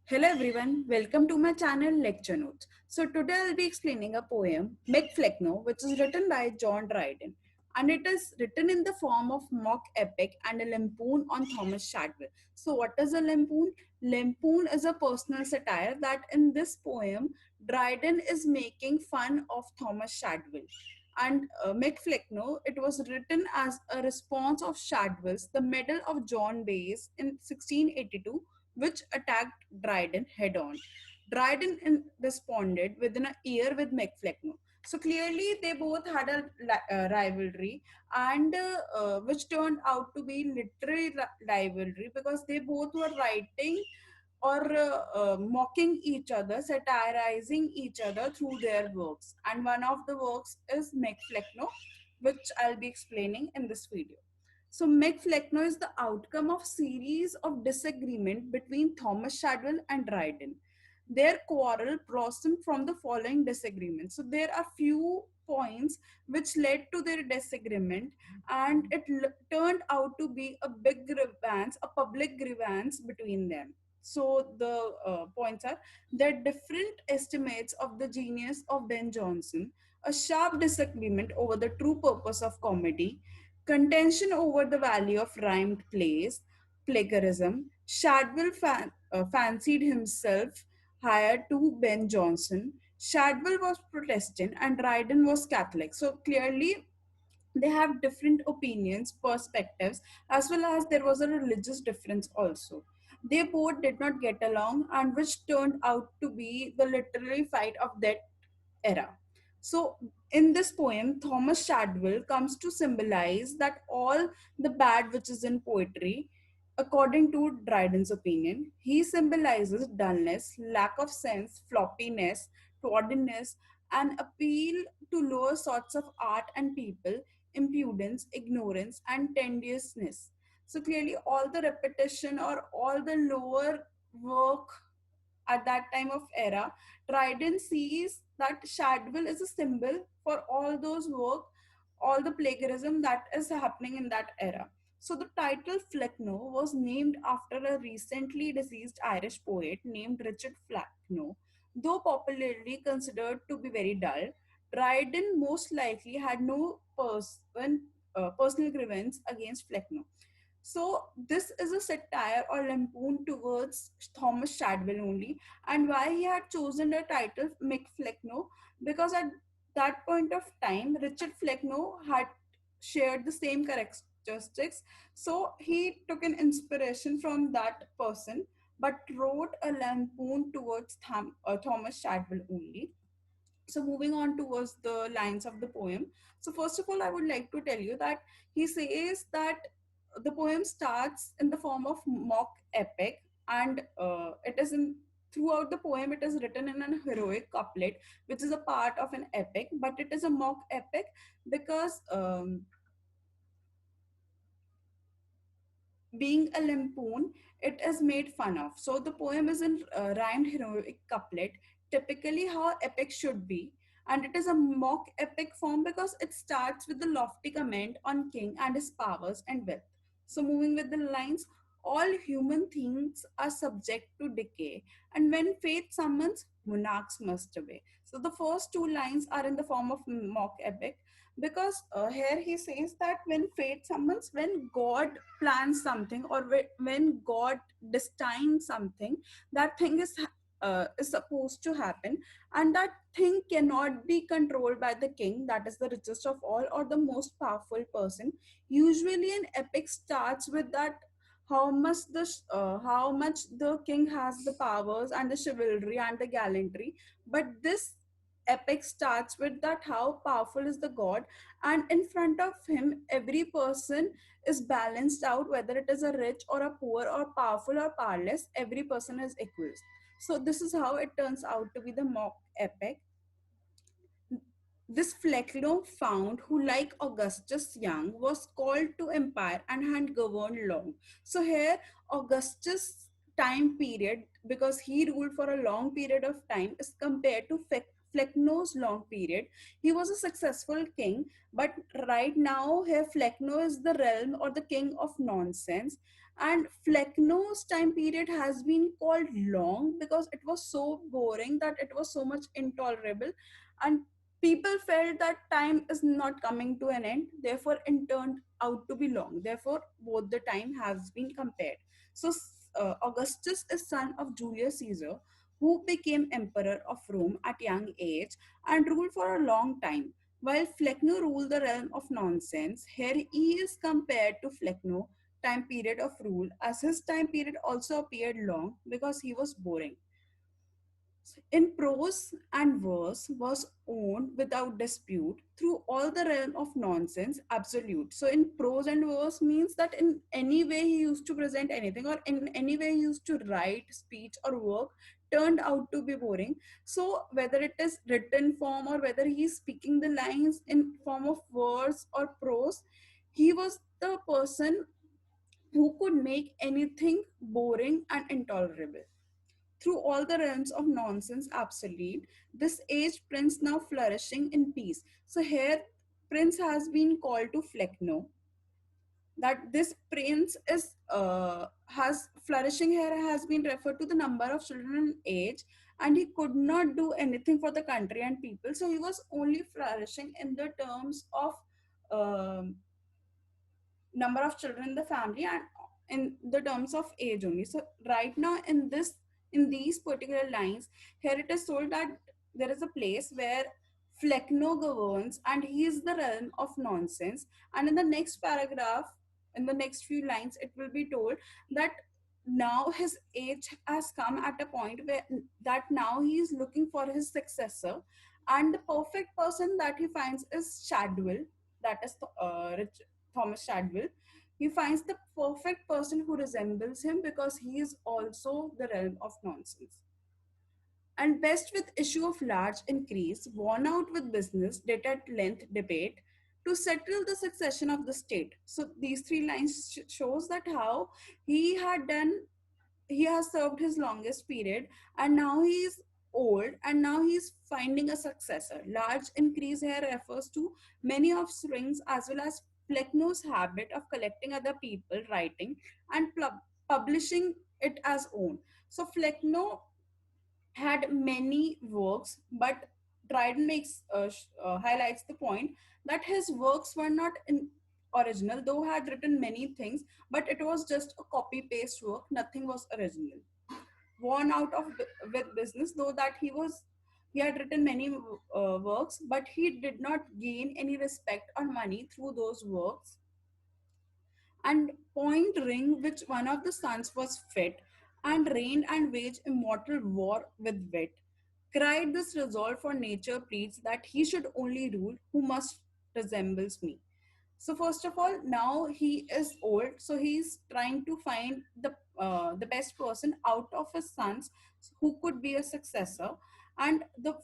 Hello everyone, welcome to my channel Lecture Notes. So today I'll be explaining a poem, Megfleckno, which is written by John Dryden. And it is written in the form of mock epic and a lampoon on Thomas Shadwell. So what is a lampoon? Lampoon is a personal satire that in this poem, Dryden is making fun of Thomas Shadwell. And Megfleckno, it was written as a response of Shadwell's The Medal of John Bayes in 1682, which attacked Dryden head on. Dryden responded within a year with Megfleckno. So clearly, they both had a rivalry, and which turned out to be literary rivalry because they both were writing or mocking each other, satirizing each other through their works. And one of the works is Megfleckno, which I'll be explaining in this video. So Megfleckno is the outcome of series of disagreement between Thomas Shadwell and Dryden. Their quarrel blossomed from the following disagreement. So there are few points which led to their disagreement, and it turned out to be a big grievance, a public grievance between them. So the points are that different estimates of the genius of Ben Jonson, a sharp disagreement over the true purpose of comedy, contention over the value of rhymed plays, plagiarism. Shadwell fancied himself higher to Ben Jonson. Shadwell was Protestant and Dryden was Catholic. So clearly, they have different opinions, perspectives, as well as there was a religious difference also. They both did not get along, and which turned out to be the literary fight of that era. So, in this poem, Thomas Shadwell comes to symbolize that all the bad which is in poetry, according to Dryden's opinion, he symbolizes dullness, lack of sense, floppiness, tawdiness, and appeal to lower sorts of art and people, impudence, ignorance, and tediousness. So clearly, all the repetition or all the lower work at that time of era, Dryden sees that Shadwell is a symbol for all those work, all the plagiarism that is happening in that era. So the title Flecknoe was named after a recently deceased Irish poet named Richard Flecknoe. Though popularly considered to be very dull, Dryden most likely had no personal grievance against Flecknoe. So this is a satire or lampoon towards Thomas Shadwell only, and why he had chosen the title Mick Flecknoe, because at that point of time Richard Flecknoe had shared the same characteristics, so he took an inspiration from that person, but wrote a lampoon towards Thomas Shadwell only. So moving on towards the lines of the poem. So first of all, I would like to tell you that he says that the poem starts in the form of mock epic, and it is in throughout the poem it is written in an heroic couplet, which is a part of an epic, but it is a mock epic because being a lampoon, it is made fun of. So the poem is in rhymed heroic couplet, typically how epic should be. And it is a mock epic form because it starts with the lofty comment on king and his powers and wealth. So moving with the lines, all human things are subject to decay, and when fate summons, monarchs must obey. So the first two lines are in the form of mock epic, because here he says that when fate summons, when God plans something, or when God destines something, that thing is supposed to happen, and that thing cannot be controlled by the king, that is the richest of all or the most powerful person. Usually an epic starts with that how much the king has the powers and the chivalry and the gallantry, but this epic starts with that how powerful is the god, and in front of him every person is balanced out, whether it is a rich or a poor or powerful or powerless, every person is equal. So this is how it turns out to be the mock epic. This Flecknoe found, who like Augustus Young was called to empire and had governed long. So here Augustus time period, because he ruled for a long period of time, is compared to Flecknoe's long period. He was a successful king, but right now here Flecknoe is the realm or the king of nonsense. And Flecknoe's time period has been called long because it was so boring, that it was so much intolerable, and people felt that time is not coming to an end, therefore it turned out to be long. Therefore both the time has been compared. So Augustus is son of Julius Caesar, who became emperor of Rome at young age and ruled for a long time. While Flecknoe ruled the realm of nonsense, here he is compared to Flecknoe time period of rule, as his time period also appeared long because he was boring. In prose and verse was owned without dispute through all the realm of nonsense absolute. So in prose and verse means that in any way he used to present anything, or in any way he used to write speech or work, turned out to be boring. So whether it is written form or whether he is speaking the lines in form of verse or prose, he was the person who could make anything boring and intolerable. Through all the realms of nonsense absolute, this aged prince now flourishing in peace. So here, prince has been called to Flecknoe, that this prince is has flourishing here has been referred to the number of children in age, and he could not do anything for the country and people. So he was only flourishing in the terms of um number of children in the family and in the terms of age only. So right now in these particular lines, here it is told that there is a place where Flecknoe governs and he is the realm of nonsense. And in the next paragraph, in the next few lines, it will be told that now his age has come at a point where that now he is looking for his successor, and the perfect person that he finds is Shadwell, that is Thomas Shadwell. He finds the perfect person who resembles him because he is also the realm of nonsense. And best with issue of large increase, worn out with business, did at length debate to settle the succession of the state. So these three lines shows that how he had done, he has served his longest period, and now he is old and now he is finding a successor. Large increase here refers to many offsprings as well as Flecknoe's habit of collecting other people writing and publishing it as own. So Flecknoe had many works, but Dryden makes highlights the point that his works were not in original, though had written many things, but it was just a copy paste work. Nothing was original. Worn out of with business, though that he had written many works, but he did not gain any respect or money through those works. And point ring which one of the sons was fit, and reigned and waged immortal war with wit. Cried this resolve, for nature pleads that he should only rule who must resembles me. So first of all, now he is old, so he's trying to find the best person out of his sons who could be a successor, and the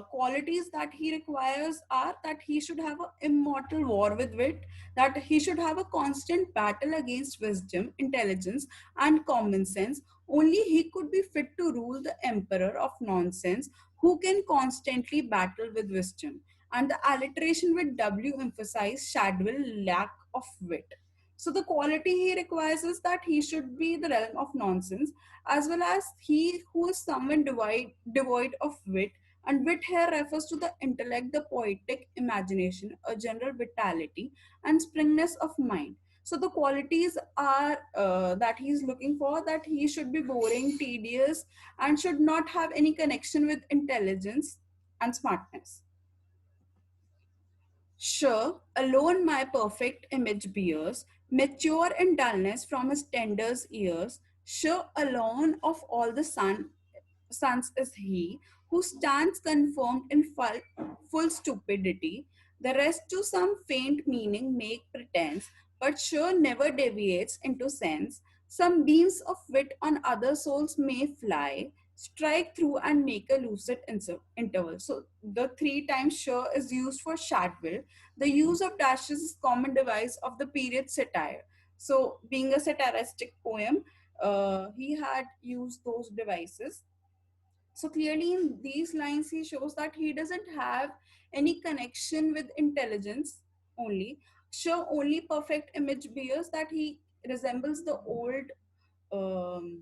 qualities that he requires are that he should have an immortal war with wit, that he should have a constant battle against wisdom, intelligence, and common sense. Only he could be fit to rule the emperor of nonsense, who can constantly battle with wisdom. And the alliteration with W emphasize Shadwell lack of wit. So the quality he requires is that he should be the realm of nonsense, as well as he who is someone devoid of wit. And wit here refers to the intellect, the poetic imagination, a general vitality, and springness of mind. So the qualities are that he's looking for, that he should be boring, tedious, and should not have any connection with intelligence and smartness. Sure, alone my perfect image bears, mature in dullness from his tender years. Sure, alone of all the sons is he, who stands confirmed in full stupidity. The rest to some faint meaning make pretense, but sure never deviates into sense. Some beams of wit on other souls may fly, strike through and make a lucid interval. So the three times sure is used for Shadwell. The use of dashes is common device of the period satire. So being a satiristic poem, he had used those devices. So clearly in these lines, he shows that he doesn't have any connection with intelligence only. Sure, only perfect image bears that he resembles the um,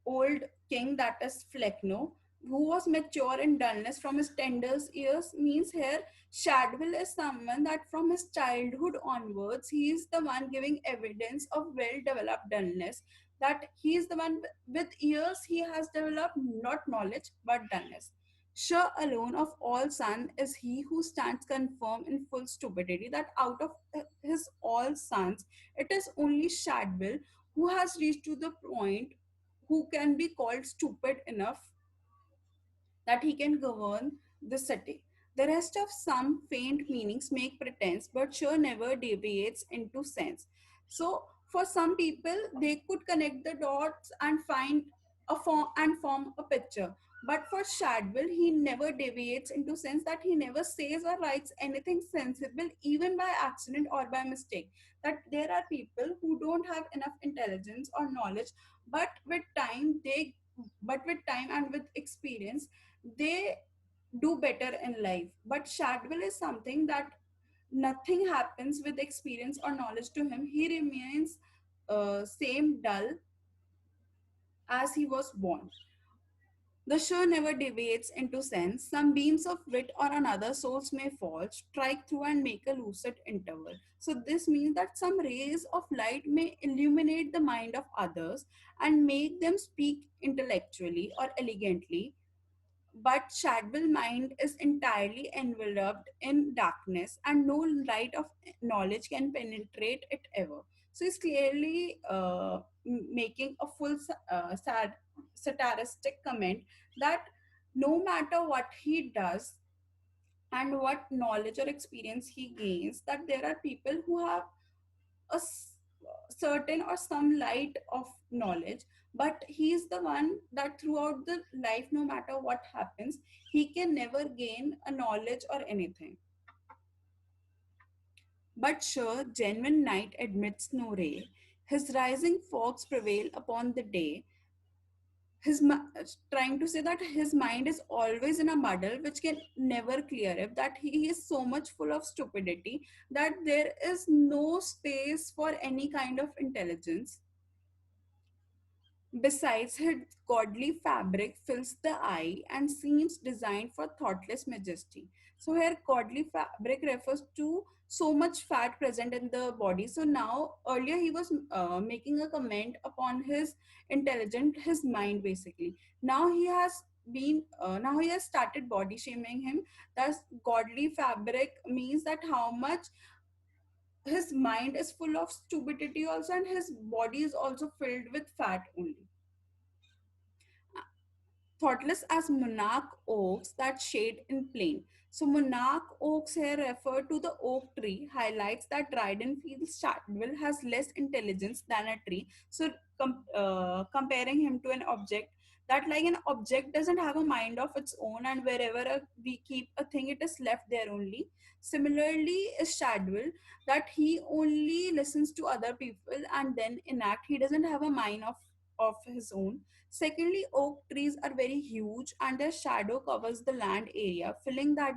old king, that is Fleckno, who was mature in dullness from his tender years. Means here Shadwell is someone that from his childhood onwards, he is the one giving evidence of well developed dullness. That he is the one with years he has developed not knowledge but dullness. Sure alone of all sons is he who stands confirm in full stupidity, that out of his all sons, it is only Shadwell who has reached to the point who can be called stupid enough that he can govern the city. The rest of some faint meanings make pretense, but sure never deviates into sense. So, for some people, they could connect the dots and find a form a picture. But for Shadwell, he never deviates into sense, that he never says or writes anything sensible, even by accident or by mistake. That there are people who don't have enough intelligence or knowledge, but with time and with experience, they do better in life. But Shadwell is something that nothing happens with experience or knowledge to him. He remains same dull as he was born. The show never deviates into sense. Some beams of wit or another souls may fall, strike through and make a lucid interval. So this means that some rays of light may illuminate the mind of others and make them speak intellectually or elegantly, but Shadwell's mind is entirely enveloped in darkness, and no light of knowledge can penetrate it ever. So he's clearly making a full satiristic comment that no matter what he does and what knowledge or experience he gains, that there are people who have a certain or some light of knowledge, but he is the one that throughout the life, no matter what happens, he can never gain a knowledge or anything. But sure, genuine night admits no ray, his rising fogs prevail upon the day. Trying to say that his mind is always in a muddle which can never clear up, that he is so much full of stupidity that there is no space for any kind of intelligence. Besides, his godly fabric fills the eye and seems designed for thoughtless majesty. So here godly fabric refers to so much fat present in the body. So now earlier he was making a comment upon his his mind basically. Now he has started body shaming him. Thus godly fabric means that how much his mind is full of stupidity also, and his body is also filled with fat only. Thoughtless as monarch oaks that shade in plain. So monarch oaks here refer to the oak tree, highlights that Dryden feels Shadwell has less intelligence than a tree. So comparing him to an object, that like an object doesn't have a mind of its own, and wherever we keep a thing, it is left there only. Similarly is Shadwell, that he only listens to other people and then enact. He doesn't have a mind of his own. Secondly, oak trees are very huge and their shadow covers the land area, feeling that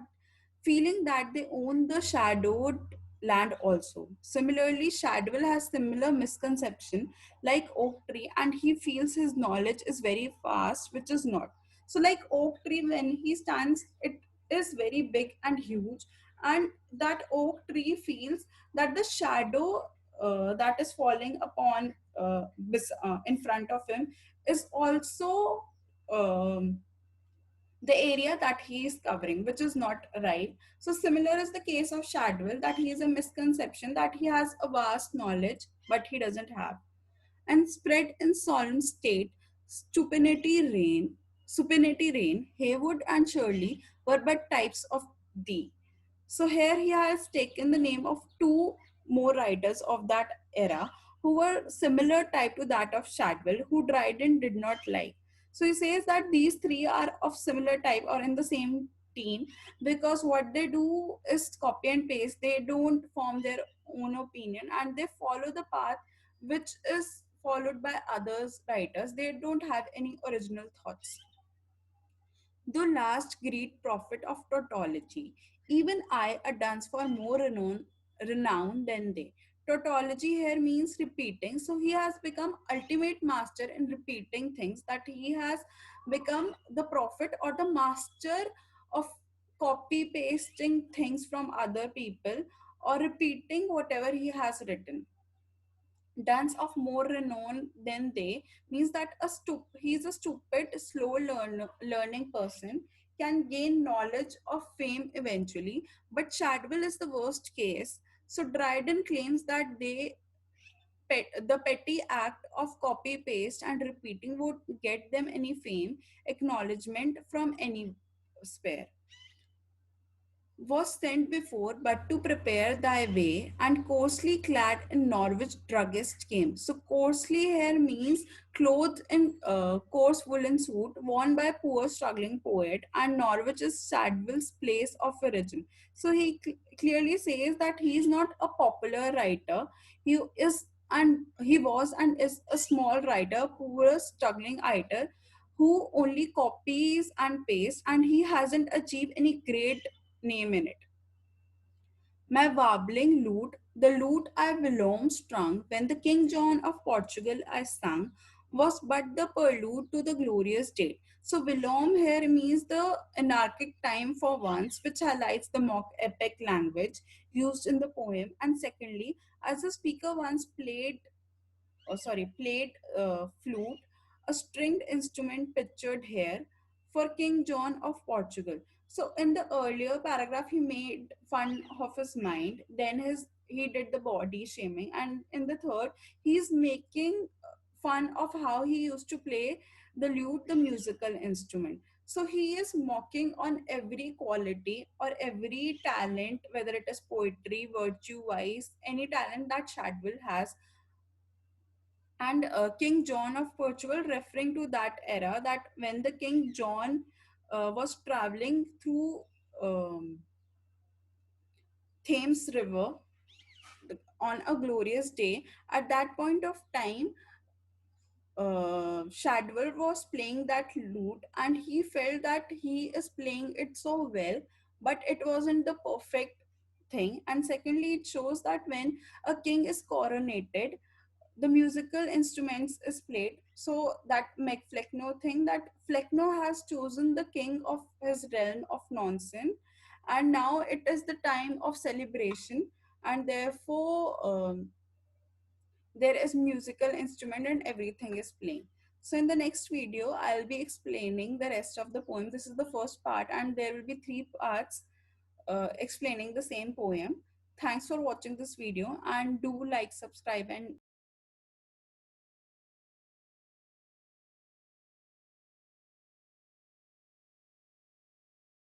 they own the shadowed land also. Similarly, Shadwell has similar misconception like oak tree, and he feels his knowledge is very vast, which is not. So like oak tree, when he stands, it is very big and huge, and that oak tree feels that the shadow that is falling upon in front of him is also um, the area that he is covering, which is not right. So similar is the case of Shadwell, that he is a misconception that he has a vast knowledge, but he doesn't have. And spread in solemn state, supinity reign, Haywood and Shirley were but types of thee. So here he has taken the name of two more writers of that era who were similar type to that of Shadwell, who Dryden did not like. So he says that these three are of similar type or in the same team, because what they do is copy and paste. They don't form their own opinion and they follow the path which is followed by others writers. They don't have any original thoughts. the last great prophet of tautology. Even I, a dance for more renown than they. Tautology here means repeating. So he has become ultimate master in repeating things, that he has become the prophet or the master of copy pasting things from other people or repeating whatever he has written. Dance of more renown than they means that he's a stupid slow learning person can gain knowledge of fame eventually, but Shadwell is the worst case. So Dryden claims that the petty act of copy paste and repeating would get them any fame acknowledgement from any sphere was sent before, but to prepare thy way, and coarsely clad in Norwich druggist came. So coarsely here means clothed in coarse woolen suit worn by a poor struggling poet, and Norwich is Shadwell's place of origin. So he clearly says that he is not a popular writer. He was and is a small writer, poor struggling writer who only copies and pastes, and he hasn't achieved any great name in it. My warbling lute, the lute I whilom strung, when the King John of Portugal I sung, was but the prelude to the glorious day. So whilom here means the anarchic time for once, which highlights the mock epic language used in the poem. And secondly, as the speaker once played flute, a stringed instrument pictured here for King John of Portugal. So in the earlier paragraph, he made fun of his mind. Then he did the body shaming, and in the third, he's making fun of how he used to play the lute, the musical instrument. So he is mocking on every quality or every talent, whether it is poetry, virtue wise, any talent that Shadwell has. And King John of Portugal, referring to that era, that when the King John was traveling through um, Thames River on a glorious day, at that point of time, Shadwell was playing that lute, and he felt that he is playing it so well, but it wasn't the perfect thing. And secondly, it shows that when a king is coronated, the musical instruments is played. So that McFlecknoe thing, that Flecknoe has chosen the king of his realm of nonsense, and now it is the time of celebration, and therefore there is musical instrument and everything is playing. So in the next video, I'll be explaining the rest of the poem. This is the first part, and there will be three parts explaining the same poem. Thanks for watching this video, and do like, subscribe, and